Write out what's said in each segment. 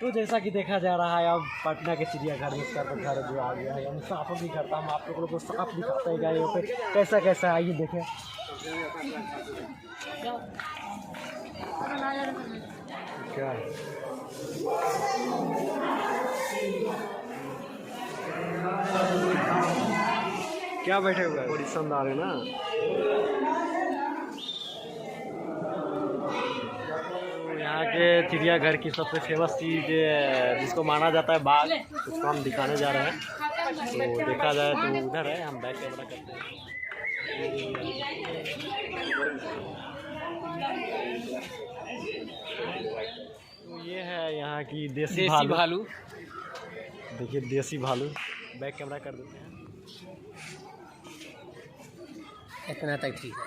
तो जैसा कि देखा जा रहा है अब पटना के चिड़ियाघर में घर जो आ गया है, हम सांपों की करता हम आप लोगों को सांप दिखाते हैं गायों पे कैसा कैसा आइए देखें। क्या क्या बैठे हुए बड़ी शानदार है ना। यहाँ के चिड़ियाघर की सबसे फेमस चीज़ जिसको माना जाता है बाघ, उसको हम दिखाने जा रहे हैं। तो देखा जाए तो उधर है, हम बैक कैमरा करते हैं। तो ये है यहाँ की देसी भालू। देखिए देसी भालू, बैक कैमरा कर देते हैं। इतना तक ठीक है।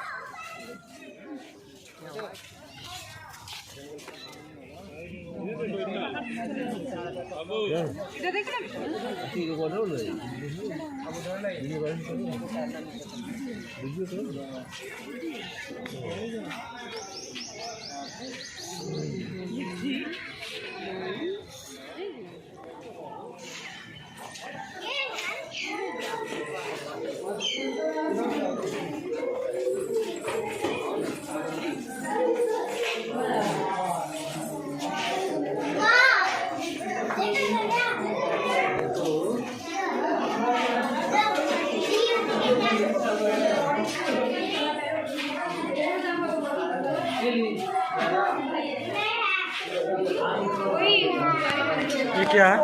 ये क्या है?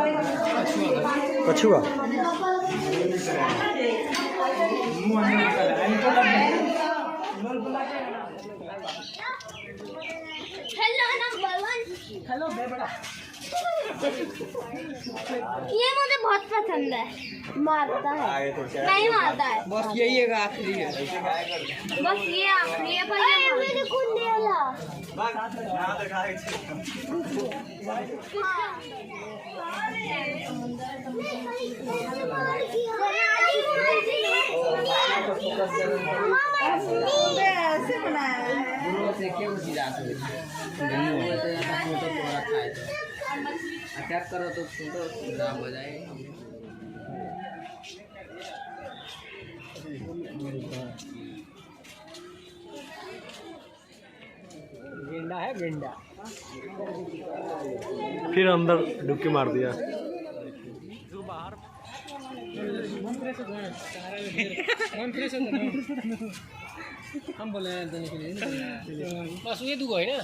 कछुआ। हेलो बेबड़ा। ये मुझे बहुत पसंद है। मारता है नहीं मारता है, बस यही एक आखिरी है। बस ये आखिरी है। पर मेरे को लेला ऐसे बनाया है। अटैक करो तो फोटो खराब हो जाएगा। गेंडा है गेंडा। फिर अंदर डुबकी मार दिया। बाहर हम बोले बस ये दुगो है ना।